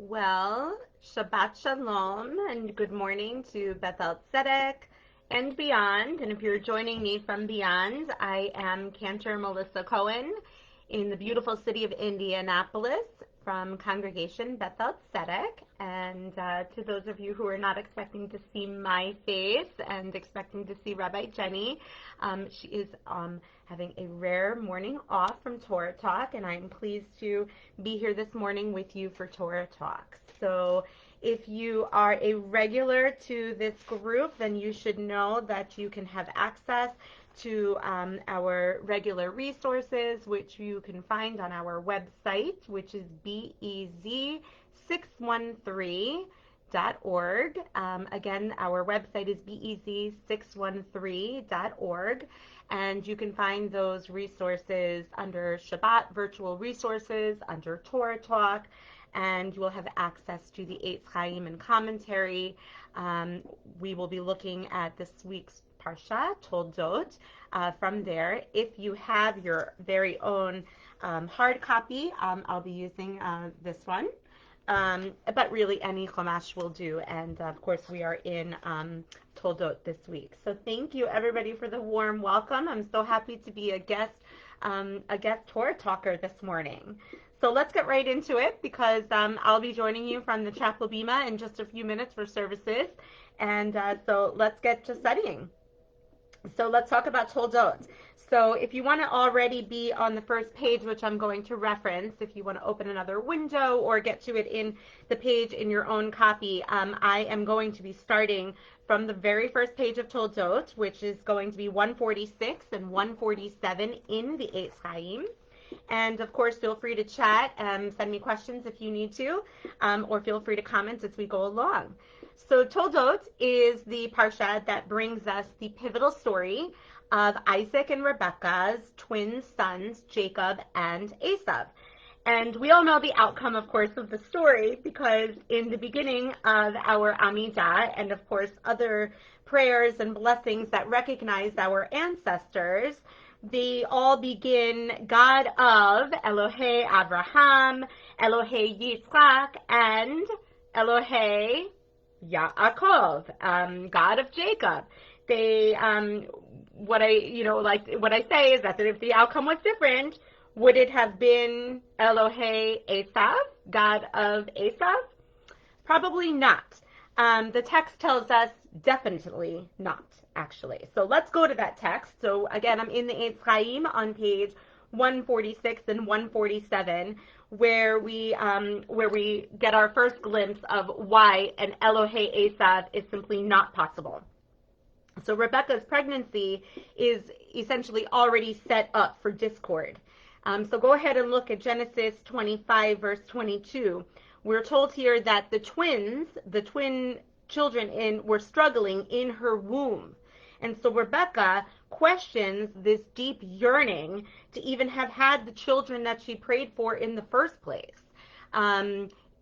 Well, Shabbat Shalom and good morning to Beth-El and beyond. And if you're joining me from beyond, I am Cantor Melissa Cohen in the beautiful city of Indianapolis from Congregation Beth-El. And to those of you who are not expecting to see my face and expecting to see Rabbi Jenny, she is having a rare morning off from Torah Talk, and I'm pleased to be here this morning with you for Torah Talk. So if you are a regular to this group, then you should know that you can have access to our regular resources, which you can find on our website, which is BEZ613.org. Again, our website is BEZ613.org. And you can find those resources under Shabbat Virtual Resources, under Torah Talk, and you will have access to the Eitz Chaim and commentary. We will be looking at this week's Parsha, Toldot, from there. If you have your very own hard copy, I'll be using this one. But really any Chumash will do, and of course we are in Toldot this week. So thank you everybody for the warm welcome. I'm so happy to be a guest Torah talker this morning. So let's get right into it because I'll be joining you from the Chapel Bima in just a few minutes for services, and so let's get to studying. So let's talk about Toldot. So if you want to already be on the first page, which I'm going to reference, if you want to open another window or get to it in the page in your own copy, I am going to be starting from the very first page of Toldot, which is going to be 146 and 147 in the Eitz Chaim. And of course, feel free to chat and send me questions if you need to, or feel free to comment as we go along. So Toldot is the parsha that brings us the pivotal story of Isaac and Rebekah's twin sons, Jacob and Esau. And we all know the outcome, of course, of the story because in the beginning of our Amidah and, of course, other prayers and blessings that recognize our ancestors, they all begin God of Elohei Abraham, Elohei Yitzchak, and Elohei Yaakov, God of Jacob. They, what I say is that if the outcome was different, would it have been Elohei Esav, God of Esav? Probably not. The text tells us definitely not, actually. So let's go to that text. So again, I'm in the Eitz Chaim on page 146 and 147, where we get our first glimpse of why an Elohei Esav is simply not possible. So Rebekah's pregnancy is essentially already set up for discord. So go ahead and look at Genesis 25, verse 22. We're told here that the twin children were struggling in her womb. And so Rebekah questions this deep yearning to even have had the children that she prayed for in the first place.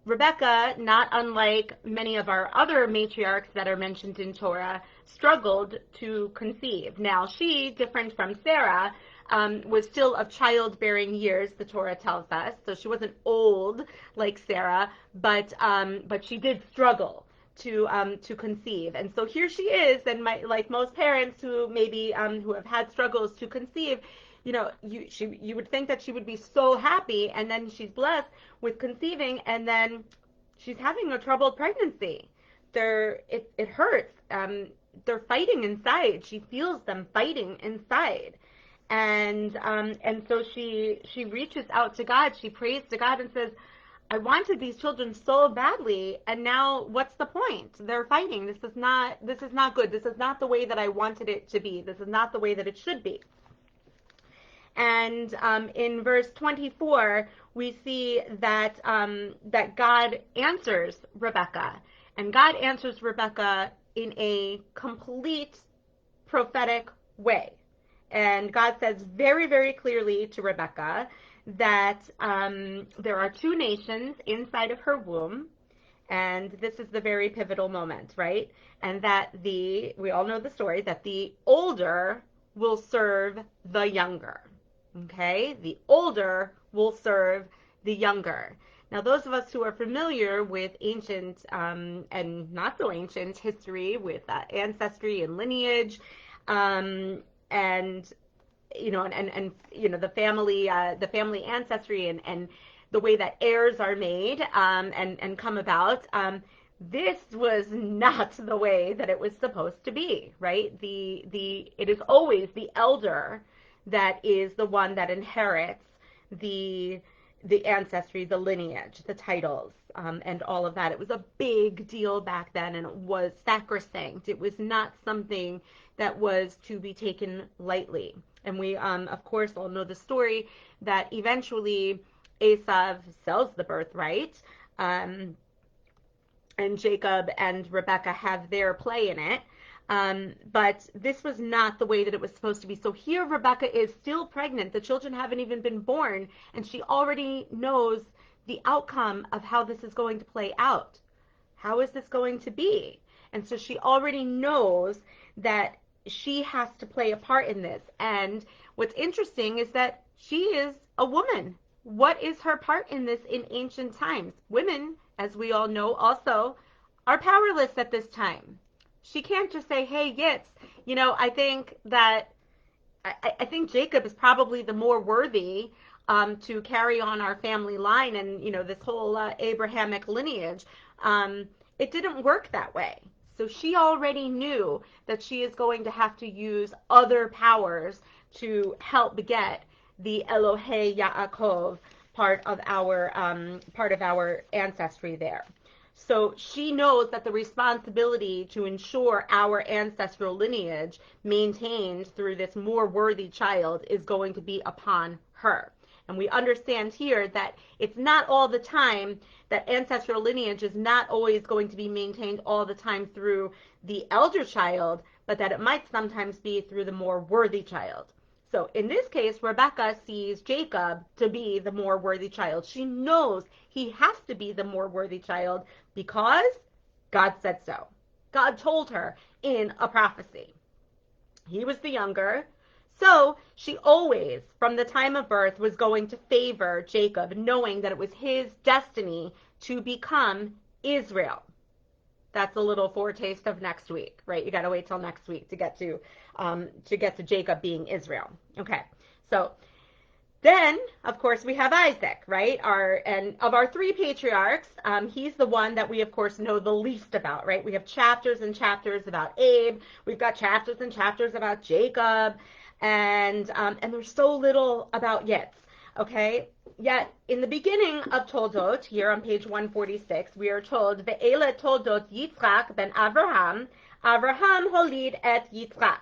Rebekah, not unlike many of our other matriarchs that are mentioned in Torah, struggled to conceive. Now, she, different from Sarah, was still of childbearing years, the Torah tells us. So she wasn't old like Sarah, but she did struggle to conceive. And so here she is, and like most parents who maybe who have had struggles to conceive, you would think that she would be so happy, and then she's blessed with conceiving, and then she's having a troubled pregnancy. It hurts. They're fighting inside. She feels them fighting inside. And so she reaches out to God. She prays to God and says, I wanted these children so badly, and now what's the point? They're fighting. This is not good. This is not the way that I wanted it to be. This is not the way that it should be. And in verse 24, we see that God answers Rebekah, and God answers Rebekah in a complete prophetic way. And God says very, very clearly to Rebekah that there are two nations inside of her womb, and this is the very pivotal moment, right? And that we all know the story, that the older will serve the younger, okay? The older will serve the younger. Now, those of us who are familiar with ancient and not so ancient history with ancestry and lineage, and the family ancestry and the way that heirs are made and come about. This was not the way that it was supposed to be, right? It is always the elder that is the one that inherits the ancestry, the lineage, the titles, and all of that. It was a big deal back then, and it was sacrosanct. It was not something that was to be taken lightly. And we, of course, all know the story that eventually Esav sells the birthright, and Jacob and Rebekah have their play in it. But this was not the way that it was supposed to be. So here Rebekah is still pregnant. The children haven't even been born, and she already knows the outcome of how this is going to play out. How is this going to be? And so she already knows that she has to play a part in this. And what's interesting is that she is a woman. What is her part in this in ancient times? Women, as we all know, also are powerless at this time. She can't just say, hey, Yitz, I think that I think Jacob is probably the more worthy to carry on our family line and, this whole Abrahamic lineage. It didn't work that way. So she already knew that she is going to have to use other powers to help get the Elohei Yaakov part of our ancestry there. So she knows that the responsibility to ensure our ancestral lineage maintained through this more worthy child is going to be upon her. And we understand here that it's not all the time, that ancestral lineage is not always going to be maintained all the time through the elder child, but that it might sometimes be through the more worthy child. So in this case, Rebekah sees Jacob to be the more worthy child. She knows he has to be the more worthy child because God said so. God told her in a prophecy. He was the younger. So she always, from the time of birth, was going to favor Jacob, knowing that it was his destiny to become Israel. That's a little foretaste of next week, right? You got to wait till next week to get to Jacob being Israel. Okay, so then, of course, we have Isaac, right? And of our three patriarchs, he's the one that we, of course, know the least about, right? We have chapters and chapters about Abe. We've got chapters and chapters about Jacob, and there's so little about Yitz, okay? Yet, in the beginning of Toldot, here on page 146, we are told, Ve'ele Toldot Yitzchak ben Avraham, Avraham holid et Yitzchak.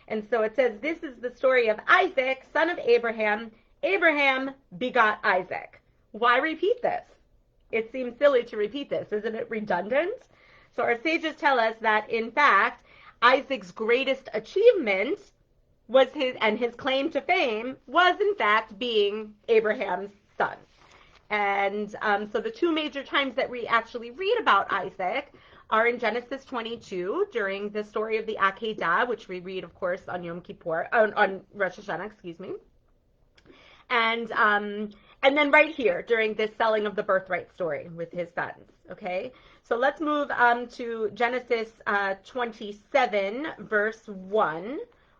And so it says, this is the story of Isaac, son of Abraham. Abraham begot Isaac. Why repeat this? It seems silly to repeat this. Isn't it redundant? So our sages tell us that, in fact, Isaac's greatest achievement was his claim to fame was, in fact, being Abraham's son. And so the two major times that we actually read about Isaac are in Genesis 22 during the story of the Akedah, which we read, of course, on Yom Kippur, on Rosh Hashanah, excuse me. And then right here during this selling of the birthright story with his sons. Okay, so let's move to Genesis 27, verse 1,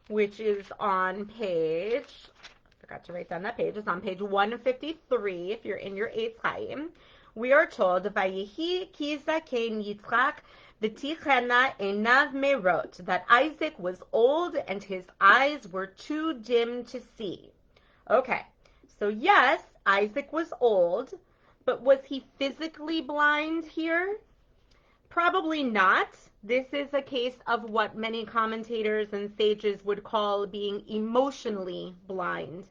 which is on page, I forgot to write down that page, it's on page 153 if you're in your Eitz Chaim. We are told, Vayihi ki zaken Yitzchak v'tichena einav merot, that Isaac was old and his eyes were too dim to see. Okay, so yes, Isaac was old, but was he physically blind here? Probably not. This is a case of what many commentators and sages would call being emotionally blind.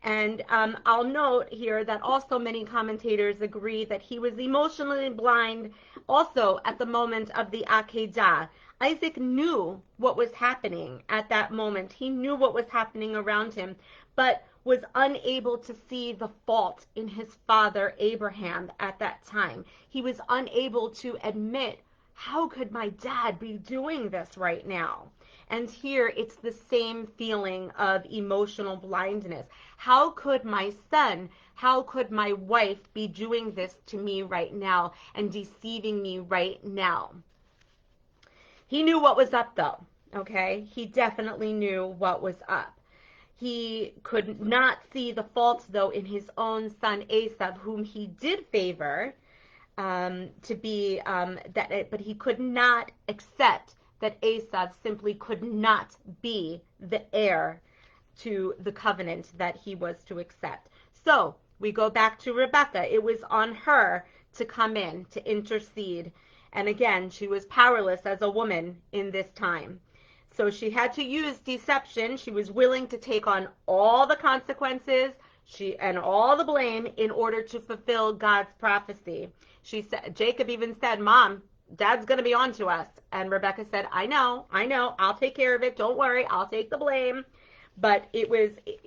And I'll note here that also many commentators agree that he was emotionally blind also at the moment of the Akedah. Isaac knew what was happening at that moment. He knew what was happening around him, but was unable to see the fault in his father Abraham at that time. He was unable to admit, how could my dad be doing this right now? And here it's the same feeling of emotional blindness. How could my son, how could my wife be doing this to me right now and deceiving me right now? He knew what was up though, okay? He definitely knew what was up. He could not see the fault though in his own son Esav, whom he did favor, to be but he could not accept that Esav simply could not be the heir to the covenant that he was to accept. So we go back to Rebecca. It was on her to come in to intercede. And again, she was powerless as a woman in this time. So she had to use deception. She was willing to take on all the consequences and all the blame in order to fulfill God's prophecy. She said, Jacob even said, Mom, Dad's going to be on to us. And Rebecca said, I know, I'll take care of it. Don't worry, I'll take the blame. But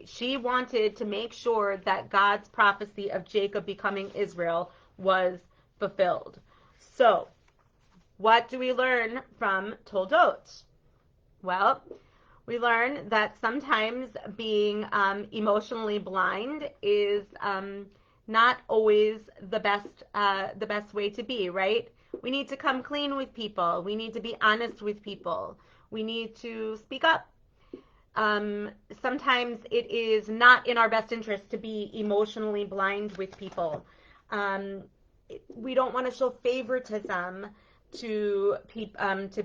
she wanted to make sure that God's prophecy of Jacob becoming Israel was fulfilled. So, what do we learn from Toldot? Well, we learn that sometimes being emotionally blind is not always the best way to be, right? We need to come clean with people. We need to be honest with people. We need to speak up. Sometimes it is not in our best interest to be emotionally blind with people. We don't want to show favoritism to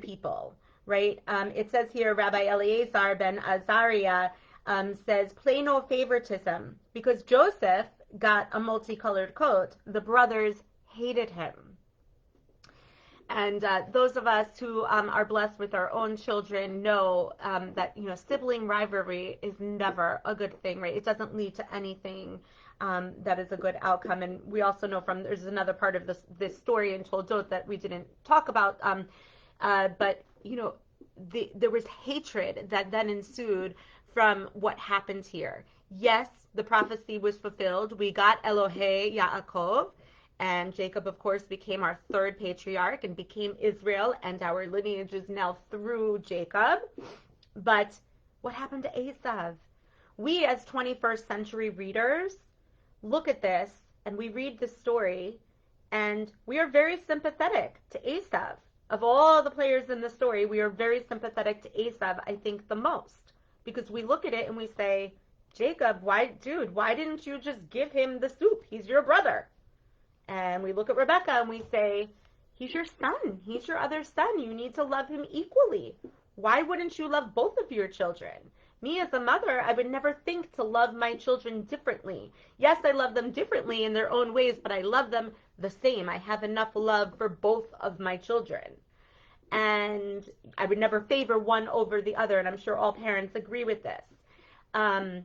people, right? It says here, Rabbi Eleazar ben Azariah says, play no favoritism. Because Joseph got a multicolored coat, the brothers hated him. And those of us who are blessed with our own children know that sibling rivalry is never a good thing, right? It doesn't lead to anything that is a good outcome. And we also know there's another part of this story in Toldot that we didn't talk about, but there was hatred that then ensued from what happened here. Yes, the prophecy was fulfilled. We got Elohei Yaakov. And Jacob, of course, became our third patriarch and became Israel, and our lineage is now through Jacob. But what happened to Esav? We, as 21st century readers, look at this and we read the story, and we are very sympathetic to Esav. Of all the players in the story, we are very sympathetic to Esav, I think, the most. Because we look at it and we say, Jacob, why didn't you just give him the soup? He's your brother. And we look at Rebecca and we say, he's your son. He's your other son. You need to love him equally. Why wouldn't you love both of your children? Me as a mother, I would never think to love my children differently. Yes, I love them differently in their own ways, but I love them the same. I have enough love for both of my children. And I would never favor one over the other, and I'm sure all parents agree with this. And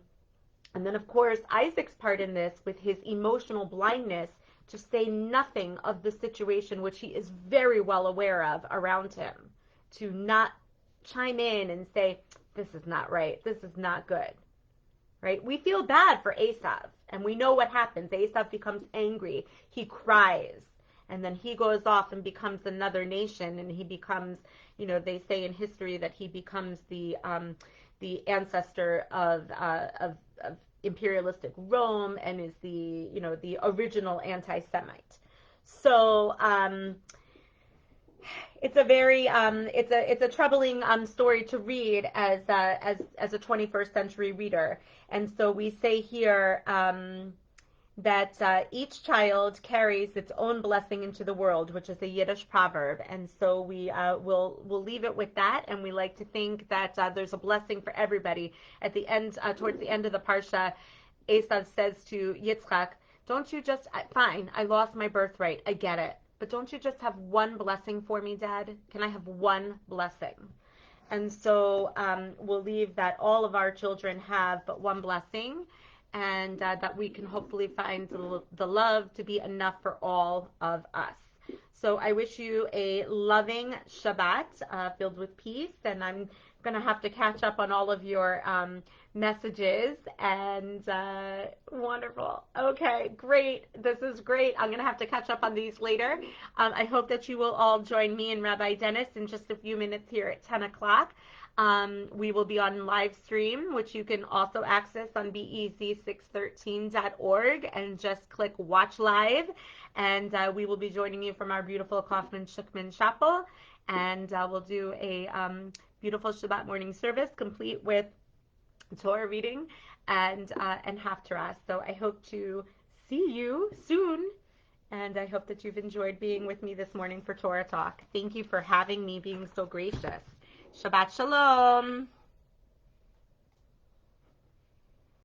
then, of course, Isaac's part in this with his emotional blindness to say nothing of the situation which he is very well aware of around him, to not chime in and say, this is not right, this is not good, right? We feel bad for Esav, and we know what happens. Esav becomes angry, he cries, and then he goes off and becomes another nation, and he becomes, they say in history that he becomes the ancestor of imperialistic Rome and is the original anti-Semite. So it's a very it's a troubling story to read as a 21st century reader. And so we say here that each child carries its own blessing into the world, which is a Yiddish proverb. And so we'll leave it with that, and we like to think that there's a blessing for everybody. At the end, towards the end of the parsha, Esav says to Yitzchak, don't you just, fine, I lost my birthright, I get it, but don't you just have one blessing for me, Dad? Can I have one blessing? And so we'll leave that all of our children have but one blessing, and that we can hopefully find the love to be enough for all of us. So I wish you a loving Shabbat filled with peace, and I'm going to have to catch up on all of your messages, and wonderful. Okay, great. This is great. I'm going to have to catch up on these later. I hope that you will all join me and Rabbi Dennis in just a few minutes here at 10 o'clock. We will be on live stream, which you can also access on bez613.org and just click watch live. And we will be joining you from our beautiful Kaufman Shukman Chapel. And we'll do a beautiful Shabbat morning service complete with Torah reading and Haftarah. So I hope to see you soon. And I hope that you've enjoyed being with me this morning for Torah Talk. Thank you for having me, being so gracious. Shabbat Shalom.